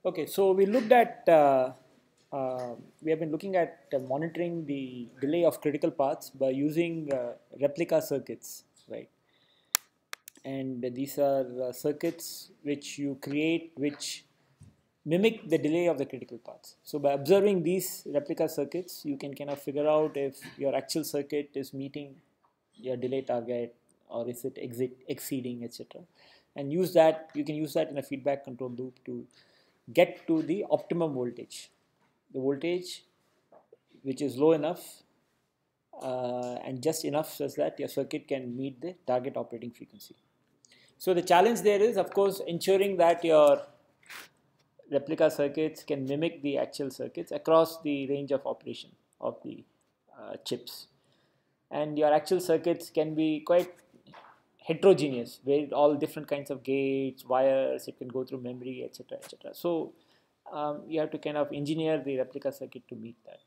Okay, so we looked at, we have been looking at monitoring the delay of critical paths by using replica circuits, right? And these are circuits which you create which mimic the delay of the critical paths. So by observing these replica circuits, you can kind of figure out if your actual circuit is meeting your delay target or is it exceeding, etc. And use that, you can use that in a feedback control loop to get to the optimum voltage. The voltage which is low enough and just enough such that your circuit can meet the target operating frequency. So the challenge there is, of course, ensuring that your replica circuits can mimic the actual circuits across the range of operation of the chips. And your actual circuits can be quite heterogeneous, with all different kinds of gates, wires, it can go through memory, etc. etc. So you have to kind of engineer the replica circuit to meet that.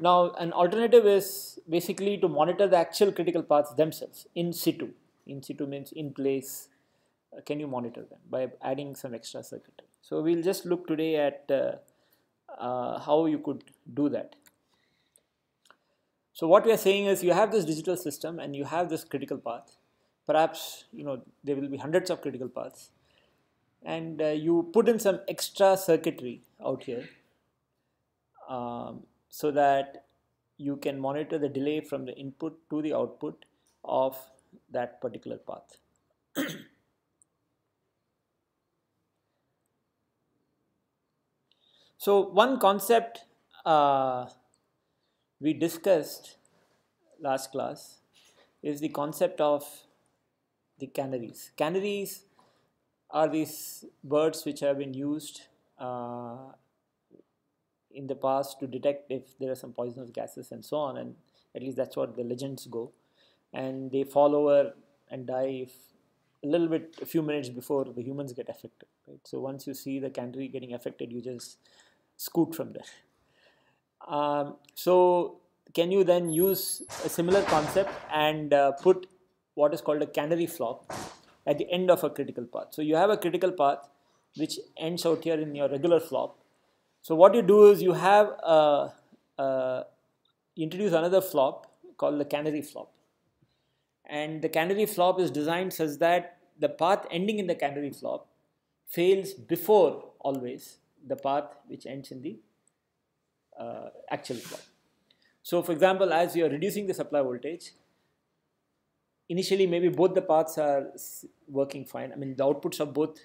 Now, an alternative is basically to monitor the actual critical paths themselves in situ. In situ means in place. Can you monitor them by adding some extra circuitry? So we'll just look today at how you could do that. So what we are saying is you have this digital system and you have this critical path. Perhaps there will be hundreds of critical paths, and you put in some extra circuitry out here so that you can monitor the delay from the input to the output of that particular path. So one concept we discussed last class is the concept of the canaries. Canaries are these birds which have been used in the past to detect if there are some poisonous gases and so on, and at least that's what the legends go. And they fall over and die if a few minutes before the humans get affected. Right? So once you see the canary getting affected, you just scoot from there. So can you then use a similar concept and put what is called a canary flop at the end of a critical path? So you have a critical path which ends out here in your regular flop. So what you do is you have introduce another flop called the canary flop, and the canary flop is designed such that the path ending in the canary flop fails before always the path which ends in the actual flop. So for example, as you are reducing the supply voltage, initially maybe both the paths are working fine. I mean, the outputs of both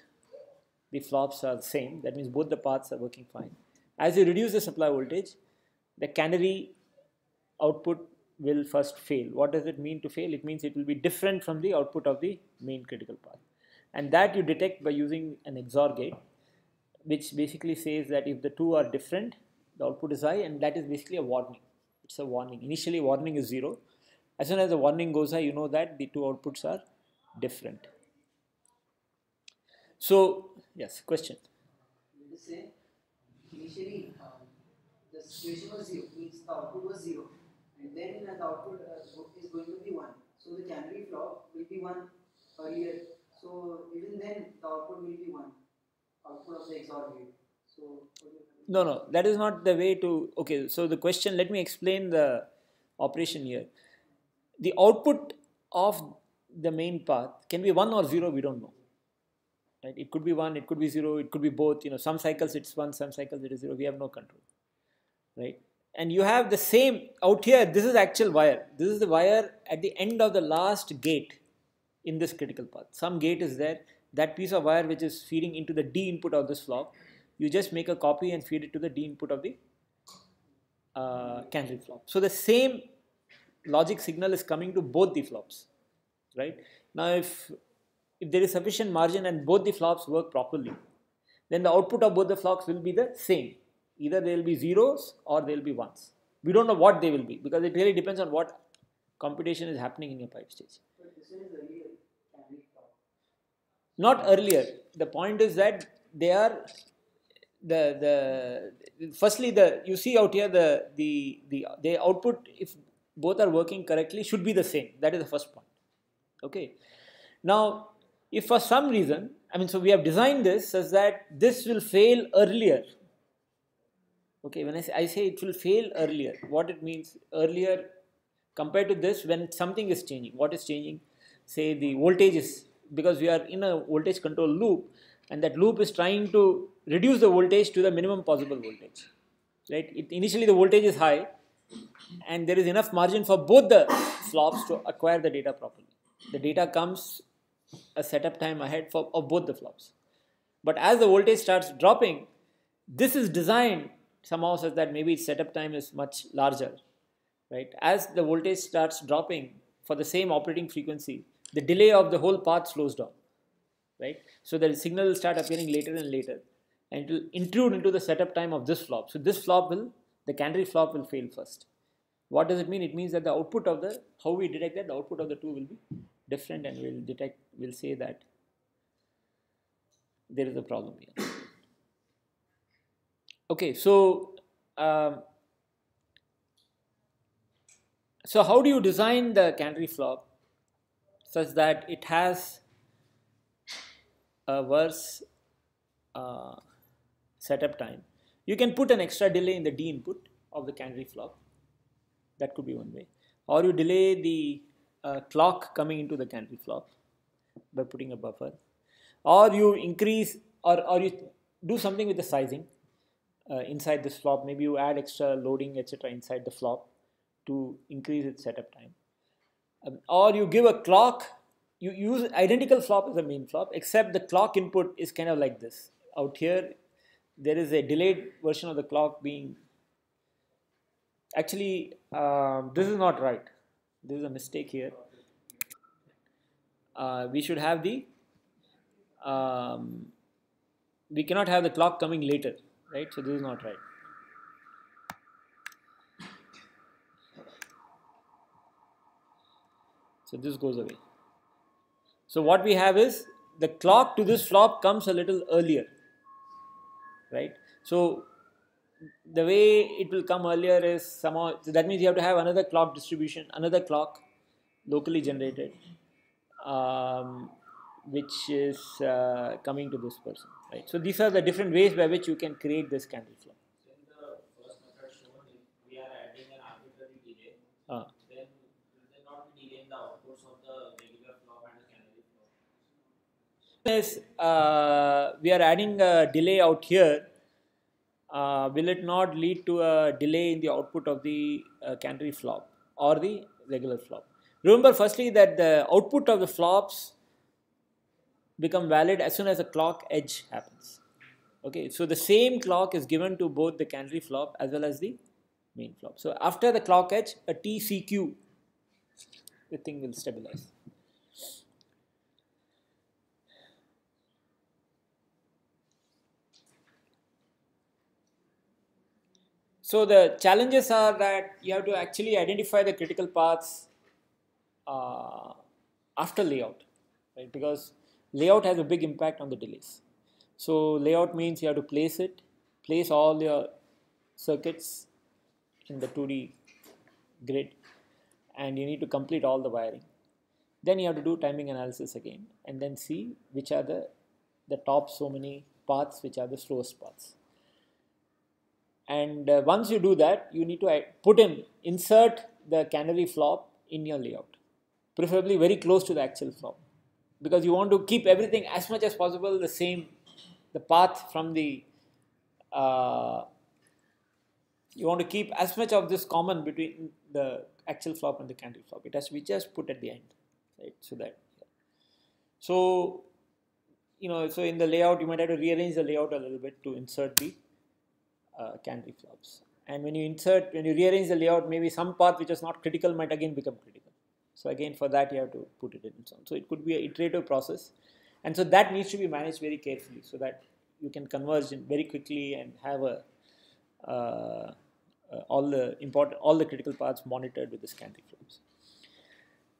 the flops are the same. That means both the paths are working fine. As you reduce the supply voltage, the canary output will first fail. What does it mean to fail? It means it will be different from the output of the main critical path. And that you detect by using an XOR gate, which basically says that if the two are different, the output is high, and that is basically a warning. It's a warning. Initially, warning is 0. As soon as the warning goes high, you know that the two outputs are different. So, yes, question. Let us say initially the situation was 0, means the output was 0, and then the output is going to be 1. So the canary flop will be 1 earlier. So even then the output will be 1, output of the XOR gate. So no, that is not the way to. Okay, so the question, let me explain the operation here. The output of the main path can be 1 or 0, we don't know. Right? It could be 1, it could be 0, it could be both. Some cycles it's 1, some cycles it is 0. We have no control. Right? And you have the same out here. This is actual wire. This is the wire at the end of the last gate in this critical path. Some gate is there. That piece of wire which is feeding into the D input of this flop, you just make a copy and feed it to the D input of the canary flop. So the same logic signal is coming to both the flops, right? Now if there is sufficient margin and both the flops work properly, then the output of both the flops will be the same. Either they will be zeros or they will be ones. We don't know what they will be because it really depends on what computation is happening in your pipe stage. but this is earlier canary flop. Not earlier. The point is that they are the firstly the you see out here the output, if both are working correctly, should be the same. That is the first point. Okay. Now If for some reason, so we have designed this such that this will fail earlier. Okay, when I say it will fail earlier, what it means earlier compared to this, when something is changing. What is changing? Say the voltage is, because we are in a voltage control loop, and that loop is trying to reduce the voltage to the minimum possible voltage. Right? Initially the voltage is high, and there is enough margin for both the flops to acquire the data properly. The data comes a setup time ahead of both the flops. But as the voltage starts dropping, this is designed somehow such that maybe its setup time is much larger. Right? As the voltage starts dropping for the same operating frequency, the delay of the whole path slows down. Right? So the signal will start appearing later and later, and it will intrude into the setup time of this flop. So this flop will, the canary flop will fail first. What does it mean? It means that the output of the, how we detect that, the output of the two will be different, and we'll say that there is a problem here. Okay, so so how do you design the canary flop such that it has a worse setup time? You can put an extra delay in the D input of the canary flop. That could be one way. Or you delay the clock coming into the canary flop by putting a buffer. Or you increase, or you do something with the sizing inside this flop. Maybe you add extra loading, etc. inside the flop to increase its setup time. Or you give a clock, you use identical flop as the main flop, except the clock input is kind of like this. Out here, there is a delayed version of the clock being, actually, this is not right. This is a mistake here. We should have the, we cannot have the clock coming later, right? So this is not right. So this goes away. So what we have is the clock to this flop comes a little earlier, right? So the way it will come earlier is somehow, so that means you have to have another clock distribution, another clock locally generated, which is coming to this person, right? So these are the different ways by which you can create this canary flop. So in the first method shown, if we are adding an arbitrary delay, then will they not be delaying the outputs of the regular flop and the canary flop? Is we are adding a delay out here. Will it not lead to a delay in the output of the canary flop or the regular flop? Remember, firstly, that the output of the flops become valid as soon as the clock edge happens. Okay, so the same clock is given to both the canary flop as well as the main flop. So after the clock edge, a TCQ, the thing will stabilize. So the challenges are that you have to actually identify the critical paths after layout, right? Because layout has a big impact on the delays. So layout means you have to place all your circuits in the 2D grid, and you need to complete all the wiring. Then you have to do timing analysis again, and then see which are the top so many paths, which are the slowest paths. And once you do that, you need to insert the canary flop in your layout, preferably very close to the actual flop, because you want to keep everything as much as possible the same, the path from the, you want to keep as much of this common between the actual flop and the canary flop. It has to be just put at the end, right? So that, so, so in the layout, you might have to rearrange the layout a little bit to insert the canary flops. And when you rearrange the layout, maybe some path which is not critical might again become critical. So again, for that you have to put it in and so on. So it could be an iterative process, and so that needs to be managed very carefully so that you can converge very quickly and have all the critical paths monitored with the canary flops.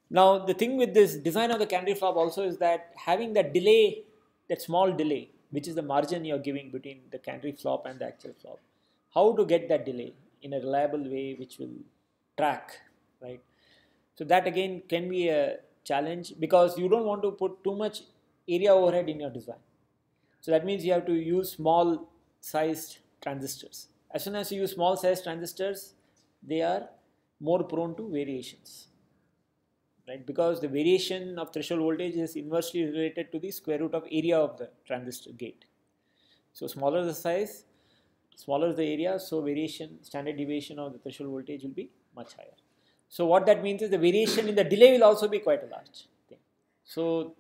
Now the thing with this design of the canary flop also is that having that delay, that small delay, which is the margin you're giving between the canary flop and the actual flop, how to get that delay in a reliable way which will track, right? So that again can be a challenge, because you don't want to put too much area overhead in your design. So that means you have to use small sized transistors. As soon as you use small sized transistors, they are more prone to variations, right? Because the variation of threshold voltage is inversely related to the square root of area of the transistor gate. So smaller the size, smaller the area, so variation, standard deviation of the threshold voltage will be much higher. So what that means is the variation in the delay will also be quite a large thing. So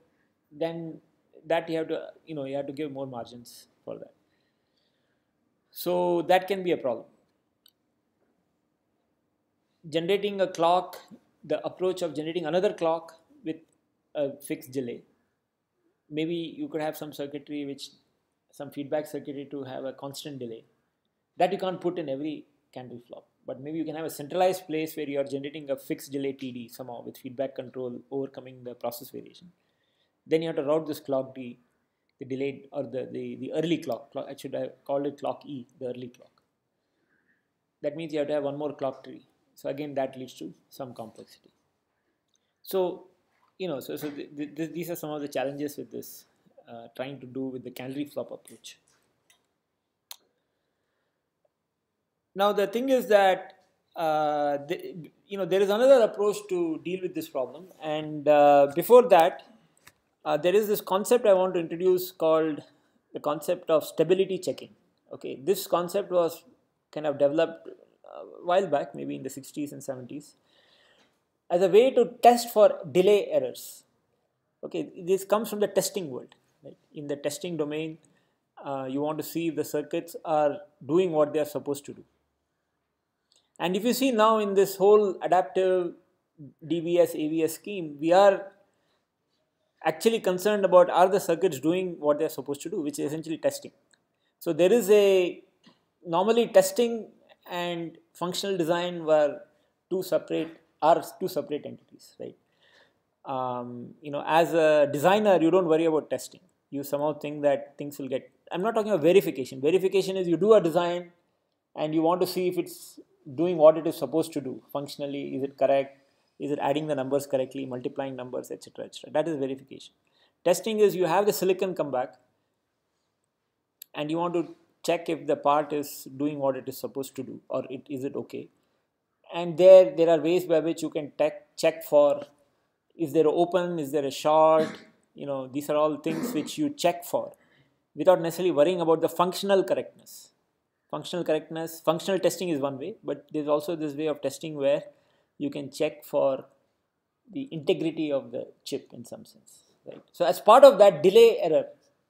then that you have to, you have to give more margins for that. So that can be a problem. Generating a clock, the approach of generating another clock with a fixed delay. Maybe you could have some circuitry some feedback circuitry to have a constant delay. That you can't put in every candle flop. But maybe you can have a centralized place where you are generating a fixed delay TD somehow with feedback control overcoming the process variation. Then you have to route this clock D, the delayed or the early clock. I should have called it clock E, the early clock. That means you have to have one more clock tree. So again, that leads to some complexity. So, these are some of the challenges with this, trying to do with the canary flop approach. Now the thing is that there is another approach to deal with this problem, and before that, there is this concept I want to introduce called the concept of stability checking. Okay, this concept was kind of developed a while back, maybe in the 60s and 70s, as a way to test for delay errors. Okay, this comes from the testing world. Right? In the testing domain, you want to see if the circuits are doing what they are supposed to do. And if you see now in this whole adaptive DBS AVS scheme, we are actually concerned about are the circuits doing what they are supposed to do, which is essentially testing. So there is normally testing and functional design were two separate entities, right? As a designer, you don't worry about testing. You somehow think that things will get. I'm not talking about verification. Verification is you do a design and you want to see if it's doing what it is supposed to do functionally. Is it correct? Is it adding the numbers correctly, multiplying numbers, etc., etc. That is verification. Testing is you have the silicon come back and you want to check if the part is doing what it is supposed to do, or is it okay. And there are ways by which you can check for, is there an open, is there a short. These are all things which you check for without necessarily worrying about the functional correctness. Functional testing is one way, but there's also this way of testing where you can check for the integrity of the chip in some sense, right? So as part of that,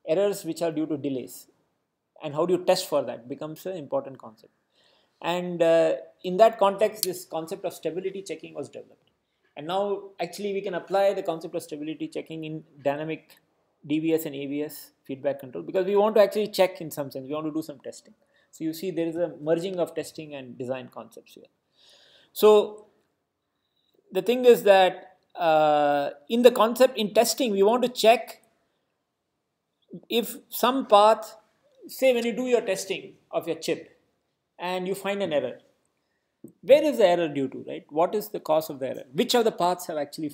errors which are due to delays, and how do you test for that becomes an important concept. And in that context, this concept of stability checking was developed. And now actually we can apply the concept of stability checking in dynamic DBS and AVS feedback control, because we want to actually check in some sense, we want to do some testing. So you see there is a merging of testing and design concepts here. So the thing is that in the concept, in testing, we want to check if some path, say when you do your testing of your chip and you find an error, where is the error due to, right? What is the cause of the error? Which of the paths have actually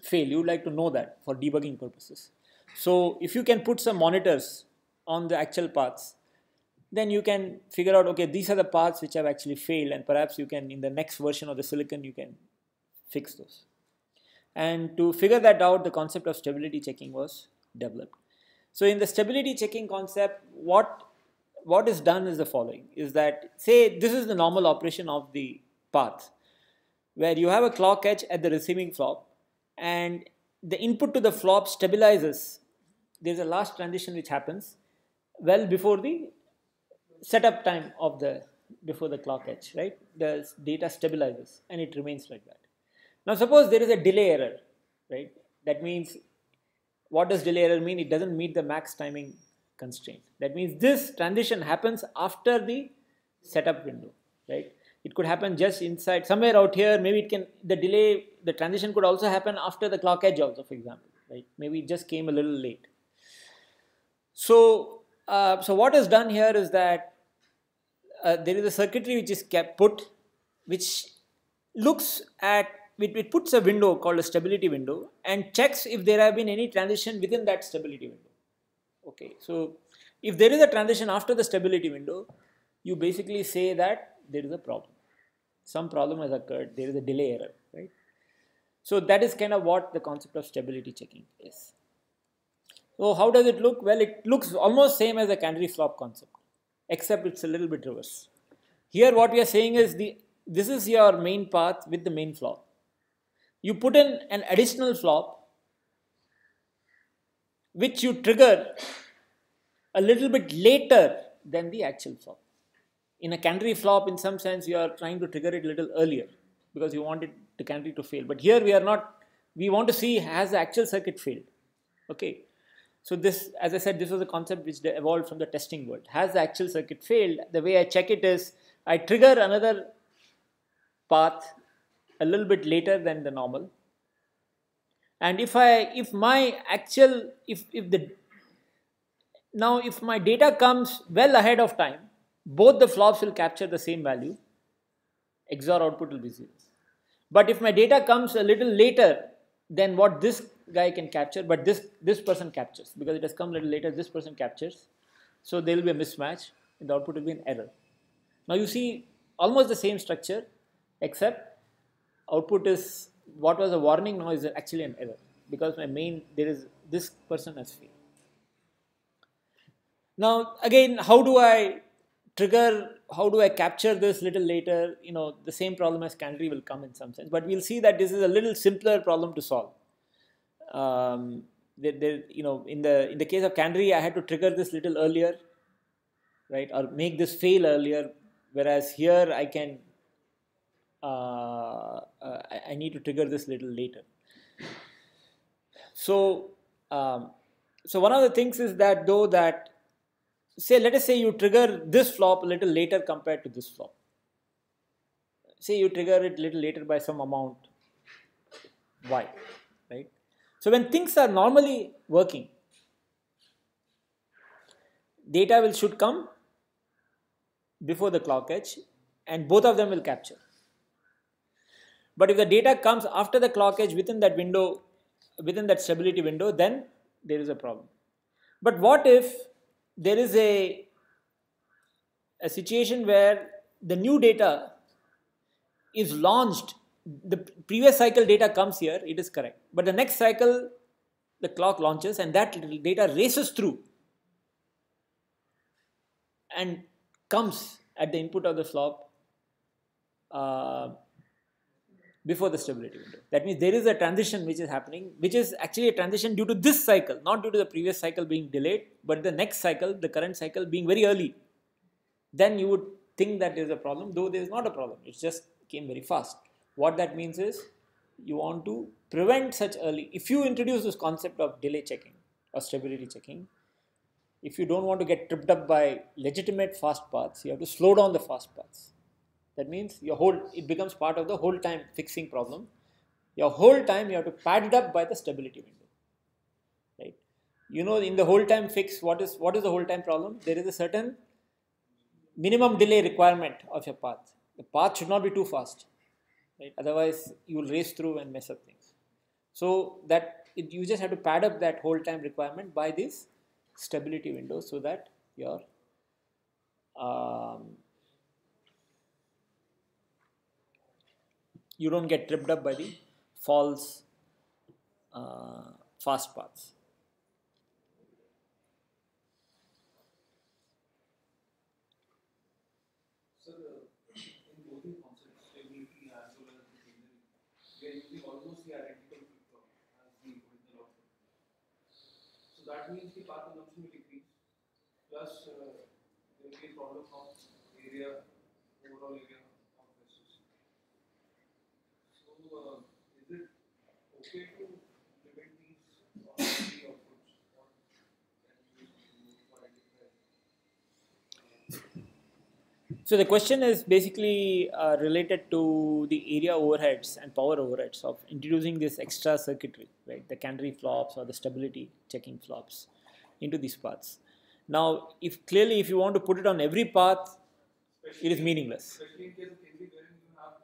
failed? You would like to know that for debugging purposes. So if you can put some monitors on the actual paths, then you can figure out, okay, these are the paths which have actually failed, and perhaps you can, in the next version of the silicon, you can fix those. And to figure that out, the concept of stability checking was developed. So in the stability checking concept, what is done is the following, is that, say this is the normal operation of the path, where you have a clock edge at the receiving flop, and the input to the flop stabilizes. There's a last transition which happens well before the setup time of before the clock edge, right? The data stabilizes and it remains like that. Now suppose there is a delay error, right? That means, what does delay error mean? It doesn't meet the max timing constraint. That means this transition happens after the setup window, right? It could happen just inside, somewhere out here. Maybe the transition could also happen after the clock edge also, for example, right? Maybe it just came a little late. So what is done here is that there is a circuitry which is put, which looks at it puts a window called a stability window and checks if there have been any transition within that stability window. Okay, so if there is a transition after the stability window, you basically say that there is a problem. Some problem has occurred, there is a delay error, right? So that is kind of what the concept of stability checking is. So how does it look? Well, it looks almost same as the canary flop concept, except it's a little bit reverse. Here what we are saying is this is your main path with the main flop. You put in an additional flop which you trigger a little bit later than the actual flop. In a canary flop, in some sense, you are trying to trigger it a little earlier because you want the canary to fail. But here we are not, we want to see has the actual circuit failed. Okay. So this, as I said, this was a concept which evolved from the testing world. Has the actual circuit failed? The way I check it is I trigger another path a little bit later than the normal. And if my data comes well ahead of time, both the flops will capture the same value. XOR output will be 0. But if my data comes a little later than what this guy can capture, but this person captures, because it has come a little later, this person captures. So there will be a mismatch and the output will be an error. Now you see almost the same structure, except output is what was a warning now is actually an error, because this person has failed. Now again, how do I capture this little later? The same problem as canary will come in some sense, but we'll see that this is a little simpler problem to solve. In the case of canary, I had to trigger this little earlier, right, or make this fail earlier, whereas here I can I need to trigger this little later. So one of the things is that let us say you trigger this flop a little later compared to this flop. Say you trigger it a little later by some amount y, right? So when things are normally working, data should come before the clock edge and both of them will capture. But if the data comes after the clock edge within that window, within that stability window, then there is a problem. But what if there is a situation where the new data is launched, the previous cycle data comes here, it is correct. But the next cycle, the clock launches and that data races through and comes at the input of the flop before the stability window. That means there is a transition which is happening, which is actually a transition due to this cycle, not due to the previous cycle being delayed, but the next cycle, the current cycle being very early. Then you would think that there is a problem, though there is not a problem. It just came very fast. What that means is you want to prevent such early. If you introduce this concept of delay checking or stability checking, if you don't want to get tripped up by legitimate fast paths, you have to slow down the fast paths. That means it becomes part of the whole time fixing problem. Your whole time you have to pad it up by the stability window, right? In the whole time fix, what is the whole time problem? There is a certain minimum delay requirement of your path. The path should not be too fast, right? Otherwise you will race through and mess up things. So you just have to pad up that whole time requirement by this stability window so that your you don't get tripped up by the false fast paths. Sir, in both the concepts, stability as well as the binary, we are using almost the identical flip-flop as the original output. So that means the path consumption will decrease. Plus, there will be a problem of overall area of the system. So, is it okay to implement these three outputs, or can you use for identify? So the question is basically related to the area overheads and power overheads of introducing this extra circuitry, right? The canary flops or the stability checking flops into these paths. Now, if you want to put it on every path, it is meaningless. Especially in case of canary, wherein you have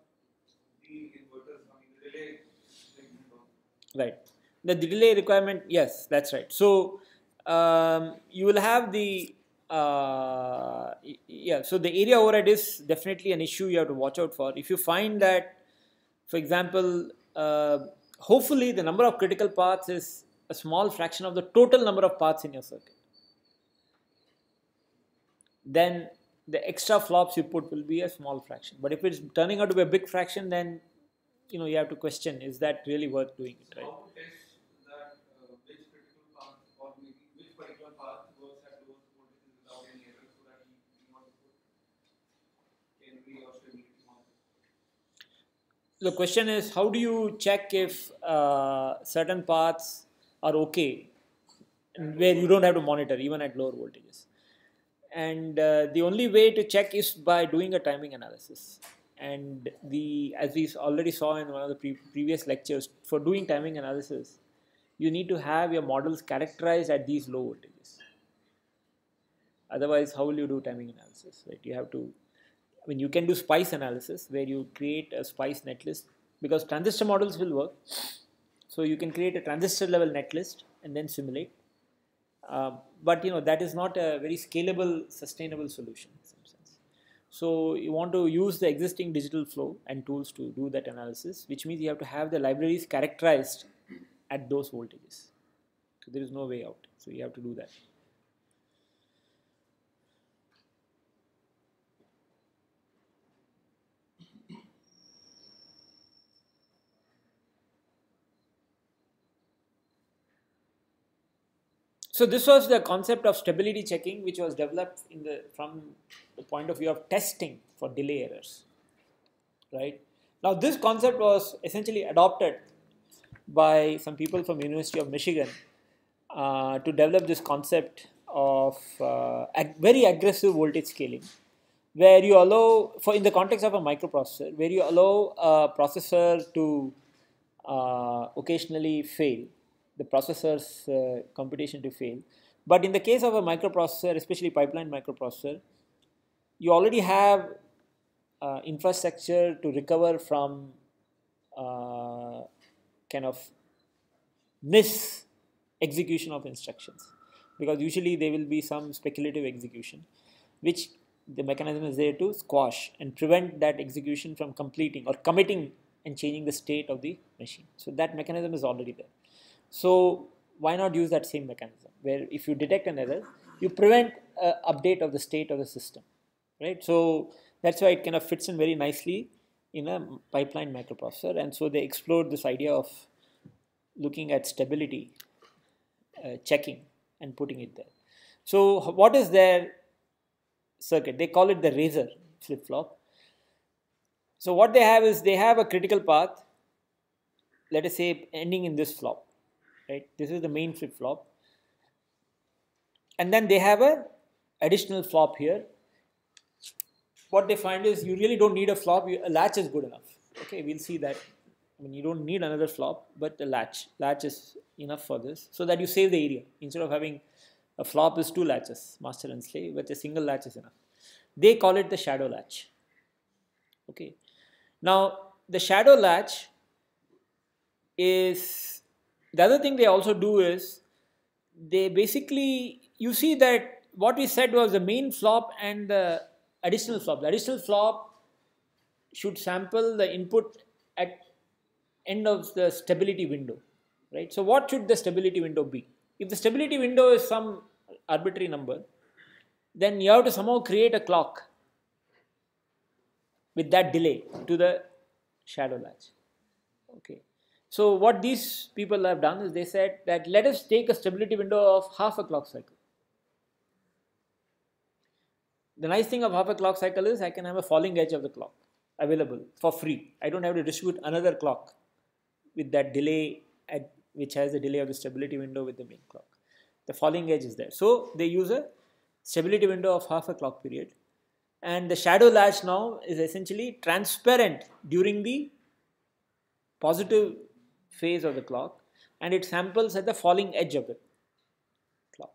the inverters, the delay segment of. Right. The delay requirement, yes, that's right. So you will have the yeah. So the area overhead is definitely an issue you have to watch out for. If you find that, for example, hopefully the number of critical paths is a small fraction of the total number of paths in your circuit, then the extra flops you put will be a small fraction. But if it's turning out to be a big fraction, then you have to question, is that really worth doing it, right? How to test that which critical path or maybe which particular path works at lower voltages without any error, so that you want to put Canary or stability concept? The question is, how do you check if certain paths are okay where you don't have to monitor even at lower voltages? And the only way to check is by doing a timing analysis. And as we already saw in one of the previous lectures, for doing timing analysis, you need to have your models characterized at these low voltages. Otherwise, how will you do timing analysis? Right? You have to. I mean, you can do spice analysis where you create a spice netlist, because transistor models will work. So you can create a transistor level netlist and then simulate. But that is not a very scalable, sustainable solution in some sense. So you want to use the existing digital flow and tools to do that analysis, which means you have to have the libraries characterized at those voltages. So there is no way out. So you have to do that. So this was the concept of stability checking, which was developed from the point of view of testing for delay errors. Right? Now this concept was essentially adopted by some people from University of Michigan to develop this concept of very aggressive voltage scaling, where you allow, in the context of a microprocessor, where you allow a processor to occasionally fail, the processor's computation to fail. But in the case of a microprocessor, especially pipeline microprocessor, you already have infrastructure to recover from kind of miss execution of instructions, because usually there will be some speculative execution, which the mechanism is there to squash and prevent that execution from completing or committing and changing the state of the machine. So that mechanism is already there. So why not use that same mechanism, where if you detect an error, you prevent update of the state of the system, right? So that's why it kind of fits in very nicely in a pipeline microprocessor. And so they explored this idea of looking at stability checking and putting it there. So what is their circuit? They call it the razor flip-flop. So what they have is, they have a critical path, let us say ending in this flop, right? This is the main flip-flop, and then they have a additional flop here. What they find is, you really don't need a flop, a latch is good enough. Okay, we'll see that. I mean, you don't need another flop, but a latch is enough for this, so that you save the area. Instead of having a flop is two latches, master and slave, but a single latch is enough. They call it the shadow latch. Okay, now the shadow latch is, the other thing they also do is, they basically, you see that what we said was the main flop and the additional flop. The additional flop should sample the input at end of the stability window, right? So what should the stability window be? If the stability window is some arbitrary number, then you have to somehow create a clock with that delay to the shadow latch. Okay. So what these people have done is, they said that let us take a stability window of half a clock cycle. The nice thing of half a clock cycle is, I can have a falling edge of the clock available for free. I don't have to distribute another clock with that delay which has the delay of the stability window with the main clock. The falling edge is there. So they use a stability window of half a clock period, and the shadow latch now is essentially transparent during the positive phase of the clock, and it samples at the falling edge of the clock.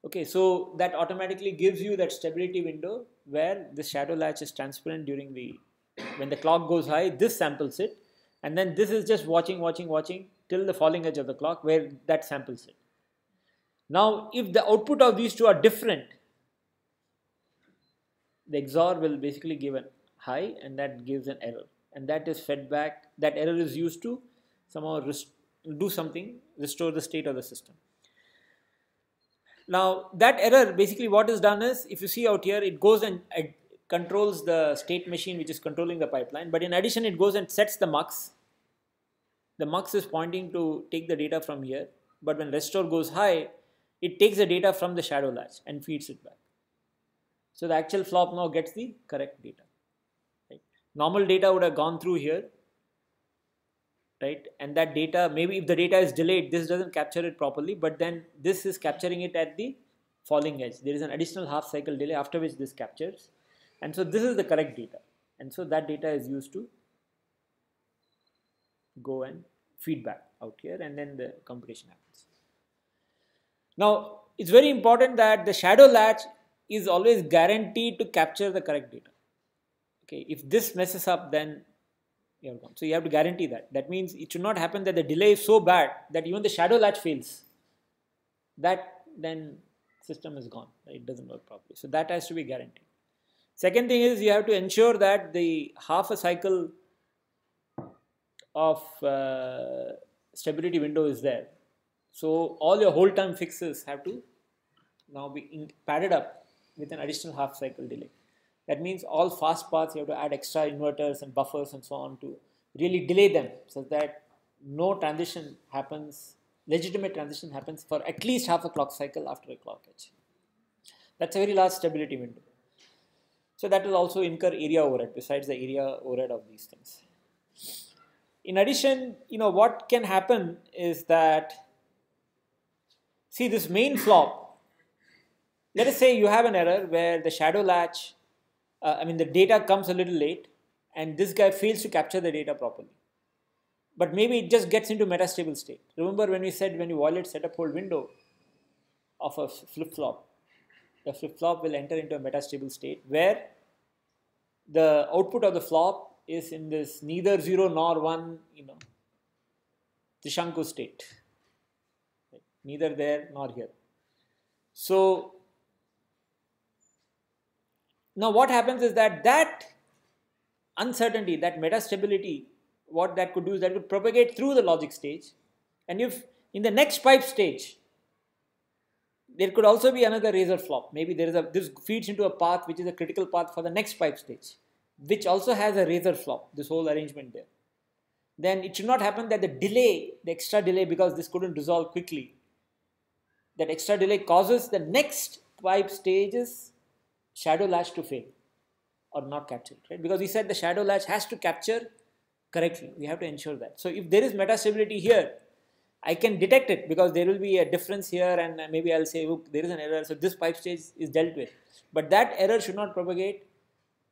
Okay, so that automatically gives you that stability window where the shadow latch is transparent during when the clock goes high, this samples it, And then this is just watching till the falling edge of the clock where that sample set. Now, if the output of these two are different, the XOR will basically give a high and that gives an error. And that is fed back, that error is used to somehow do something, restore the state of the system. Now, that error, basically what is done is, if you see out here, it goes and controls the state machine which is controlling the pipeline. But in addition, it goes and sets the mux. The mux is pointing to take the data from here. But when restore goes high, it takes the data from the shadow latch and feeds it back. So the actual flop now gets the correct data. Right? Normal data would have gone through here. Right? And that data, maybe if the data is delayed, this doesn't capture it properly, but then this is capturing it at the falling edge. There is an additional half cycle delay after which this captures. And so this is the correct data. And so that data is used to go and feedback out here, and then the computation happens. Now, it's very important that the shadow latch is always guaranteed to capture the correct data. Okay, if this messes up, then you have gone. So you have to guarantee that. That means it should not happen that the delay is so bad that even the shadow latch fails. That then system is gone. It doesn't work properly. So that has to be guaranteed. Second thing is you have to ensure that the half a cycle of stability window is there. So all your hold time fixes have to now be padded up with an additional half cycle delay. That means all fast paths you have to add extra inverters and buffers and so on to really delay them so that no transition happens, legitimate transition happens for at least half a clock cycle after a clock edge. That's a very large stability window. So that will also incur area overhead besides the area overhead of these things. In addition, what can happen is that, see this main flop, let us say you have an error where the shadow latch, the data comes a little late and this guy fails to capture the data properly. But maybe it just gets into metastable state. Remember when we said when you violate setup hold window of a flip-flop, the flip-flop will enter into a metastable state where the output of the flop is in this neither 0 nor 1, Trishanku state. Right? Neither there nor here. So now what happens is that uncertainty, that metastability, what that could do is that would propagate through the logic stage. And if in the next pipe stage, there could also be another razor flop. Maybe this feeds into a path which is a critical path for the next pipe stage, which also has a razor flop, this whole arrangement there. Then it should not happen that the extra delay, because this couldn't resolve quickly, that extra delay causes the next pipe stage's shadow latch to fail or not capture it, right? Because we said the shadow latch has to capture correctly. We have to ensure that. So if there is metastability here, I can detect it because there will be a difference here and maybe I'll say, look, there is an error. So this pipe stage is dealt with. But that error should not propagate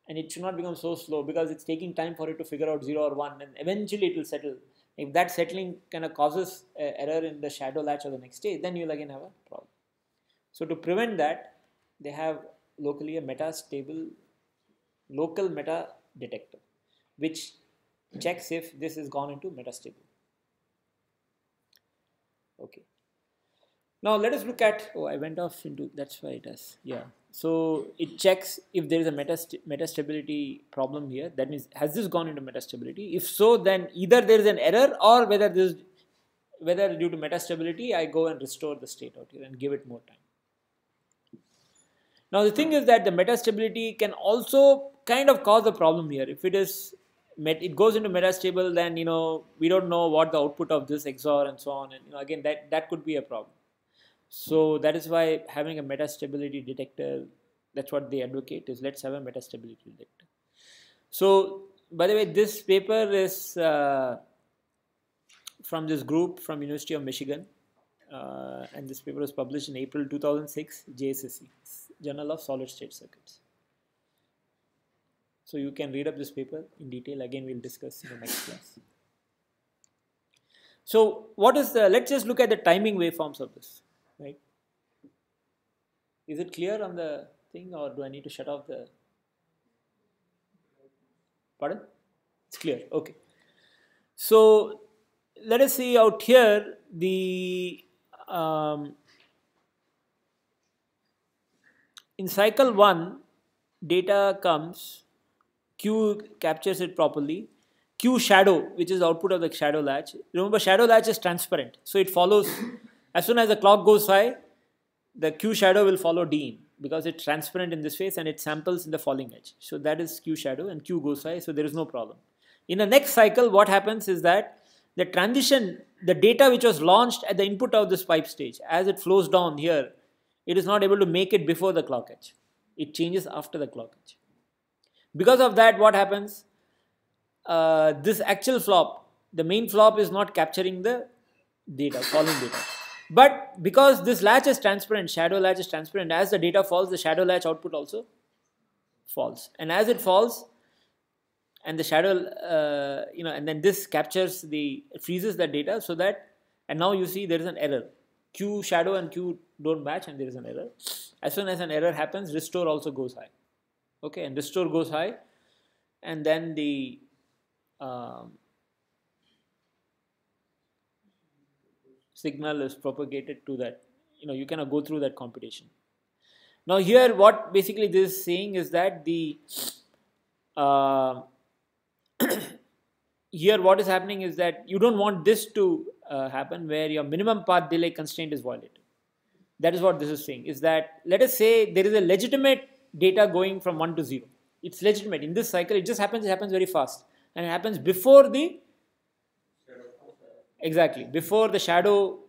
and it should not become so slow because it's taking time for it to figure out 0 or 1 and eventually it will settle. If that settling kind of causes an error in the shadow latch of the next stage, then you'll again have a problem. So to prevent that, they have locally a local meta detector, which checks if this is gone into metastable. Okay. Now let us look at, I went off into, that's why it does. Yeah. So it checks if there is a metastability problem here. That means, has this gone into metastability? If so, then either there is an error or whether due to metastability, I go and restore the state out here and give it more time. Now the thing is that the metastability can also kind of cause a problem here. If it goes into metastable, then we don't know what the output of this XOR and so on, and again that could be a problem. So that is why having a metastability detector, that's what they advocate, is let's have a metastability detector. So by the way, this paper is from this group from University of Michigan, and this paper was published in April 2006, JSSC, Journal of Solid State Circuits. So you can read up this paper in detail. Again, we'll discuss in the next class. So let's just look at the timing waveforms of this, right? Is it clear on the thing or do I need to shut off the, pardon? It's clear, okay. So let us see out here the in cycle 1 data comes, Q captures it properly. Q shadow, which is the output of the shadow latch. Remember, shadow latch is transparent, so it follows. As soon as the clock goes high, the Q shadow will follow D in because it's transparent in this phase and it samples in the falling edge. So that is Q shadow, and Q goes high, so there is no problem. In the next cycle, what happens is that the transition, the data which was launched at the input of this pipe stage, as it flows down here, it is not able to make it before the clock edge. It changes after the clock edge. Because of that, what happens? This actual flop, the main flop is not capturing the data, falling data. But because this latch is transparent, shadow latch is transparent, as the data falls, the shadow latch output also falls. And as it falls, and the shadow, and then this captures freezes that data so that, and now you see there is an error. Q shadow and Q don't match and there is an error. As soon as an error happens, restore also goes high. Okay, and restore goes high, and then the signal is propagated to that. You cannot go through that computation. Now here, what basically this is saying is that the here what is happening is that you don't want this to happen where your minimum path delay constraint is violated. That is what this is saying, is that let us say there is a legitimate data going from 1 to 0. It's legitimate. In this cycle, it happens very fast. And it happens before the, exactly, before the shadow,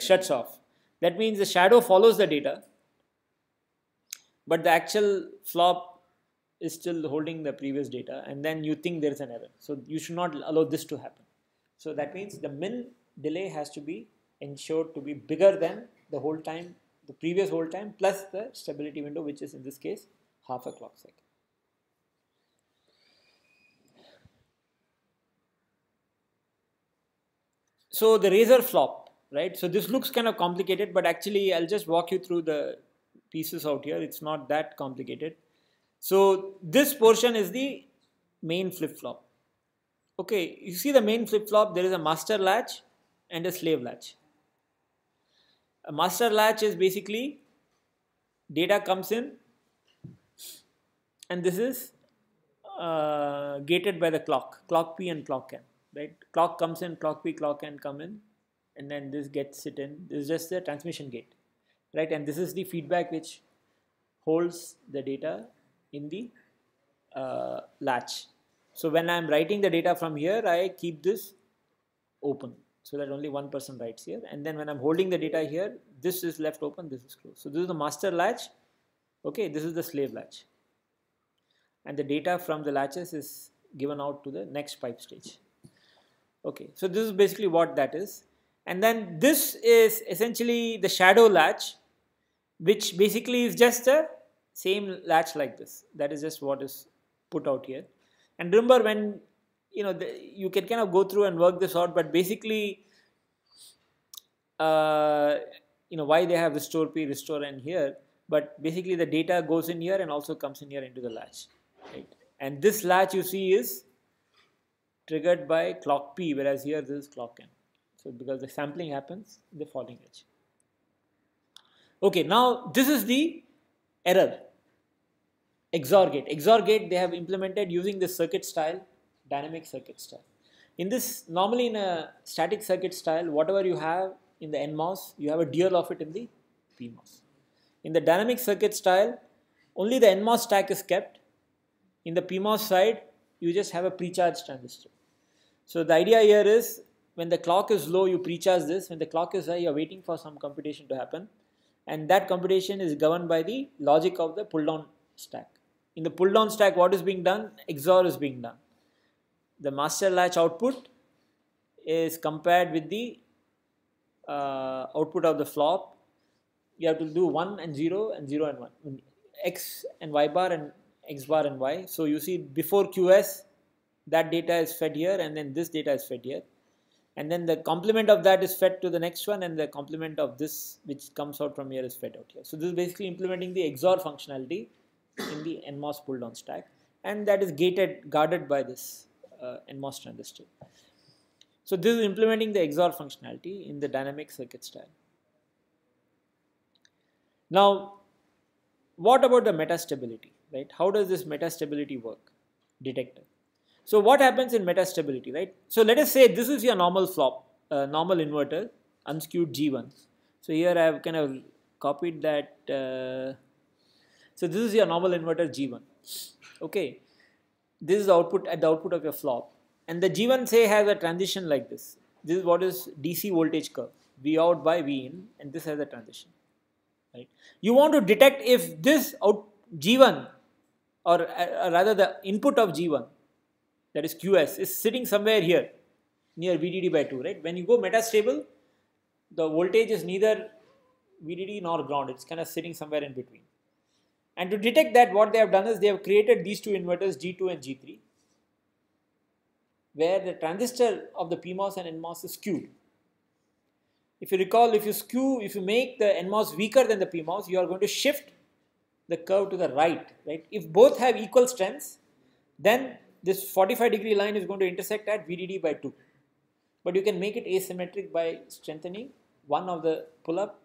shuts off. That means the shadow follows the data, but the actual flop is still holding the previous data, and then you think there is an error. So you should not allow this to happen. So that means the min delay has to be ensured to be bigger than the hold time, the previous hold time, plus the stability window, which is in this case half a clock cycle. So the razor flop, right? So this looks kind of complicated, but actually I'll just walk you through the pieces out here. It's not that complicated. So this portion is the main flip-flop. Okay, you see the main flip-flop, there is a master latch and a slave latch. A master latch is basically data comes in, and this is gated by the clock P and clock N, right? Clock comes in, clock P, clock N come in, and then this gets it in. This is just the transmission gate, right? And this is the feedback which holds the data in the latch. So when I'm writing the data from here, I keep this open so that only one person writes here. And then when I'm holding the data here, this is left open, this is closed. So this is the master latch. Okay, this is the slave latch. And the data from the latches is given out to the next pipe stage. Okay, so this is basically what that is. And then this is essentially the shadow latch, which basically is just a same latch like this. That is just what is put out here. And remember, when you can kind of go through and work this out, but basically why they have restore P, restore N here, but basically the data goes in here and also comes in here into the latch, right? And this latch you see is triggered by clock P, whereas here this is clock N. So because the sampling happens in the falling edge. Okay, now this is the error. XOR gate. XOR gate they have implemented using this circuit style, dynamic circuit style. In this, normally in a static circuit style, whatever you have in the NMOS, you have a dual of it in the PMOS. In the dynamic circuit style, only the NMOS stack is kept. In the PMOS side, you just have a pre-charged transistor. So the idea here is, when the clock is low, you pre-charge this. When the clock is high, you are waiting for some computation to happen. And that computation is governed by the logic of the pull-down stack. In the pull-down stack, what is being done? XOR is being done. The master latch output is compared with the output of the flop. You have to do 1 and 0 and 0 and 1. X and Y bar and X bar and Y. So you see before QS, that data is fed here, and then this data is fed here. And then the complement of that is fed to the next one, and the complement of this which comes out from here is fed out here. So this is basically implementing the XOR functionality in the NMOS pull down stack. and that is guarded by this NMOS transistor. So this is implementing the XOR functionality in the dynamic circuit style. Now, what about the metastability, right? How does this metastability work detector? So what happens in metastability, right? So let us say this is your normal flop, normal inverter, unskewed G1. So here I have kind of copied that. So this is your normal inverter G1. Okay, this is the output at the output of your flop, and the G1 say has a transition like this. This is what is DC voltage curve, V out by V in, and this has a transition. Right? You want to detect if this out G1 or rather the input of G1, that is QS, is sitting somewhere here near VDD by 2, right? When you go metastable, the voltage is neither VDD nor ground, it's kind of sitting somewhere in between. And to detect that, what they have done is they have created these two inverters, G2 and G3, where the transistor of the PMOS and NMOS is skewed. If you recall, if you make the NMOS weaker than the PMOS, you are going to shift the curve to the right, right? If both have equal strengths, then this 45-degree line is going to intersect at VDD by 2. But you can make it asymmetric by strengthening one of the pull-up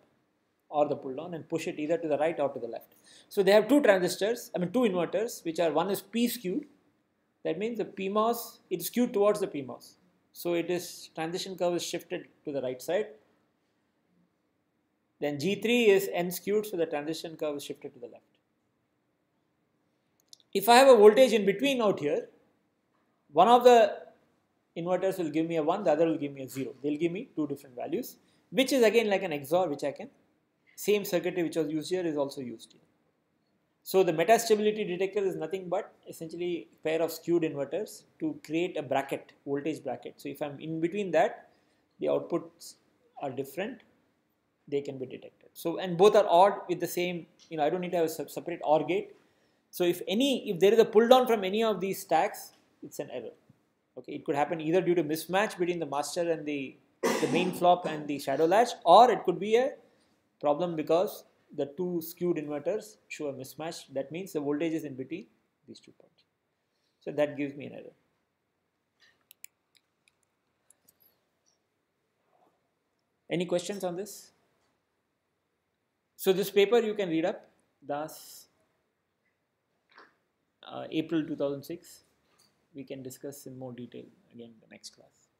or the pull-down and push it either to the right or to the left. So they have two inverters, which are, one is P skewed. That means the PMOS, it's skewed towards the PMOS. So it is, transition curve is shifted to the right side. Then G3 is N skewed, so the transition curve is shifted to the left. If I have a voltage in between out here, one of the inverters will give me a 1, the other will give me a 0. They'll give me two different values, which is again like an XOR, which I can, same circuitry which was used here is also used here. So the metastability detector is nothing but essentially a pair of skewed inverters to create a bracket, voltage bracket. So if I'm in between that, the outputs are different, they can be detected. So, and both are odd with the same, I don't need to have a separate OR gate. So if there is a pull down from any of these stacks, it's an error. Okay, it could happen either due to mismatch between the master and the main flop and the shadow latch, or it could be a problem because the two skewed inverters show a mismatch. That means the voltage is in between these 2 points. So that gives me an error. Any questions on this? So this paper you can read up, Das, April 2006. We can discuss in more detail again in the next class.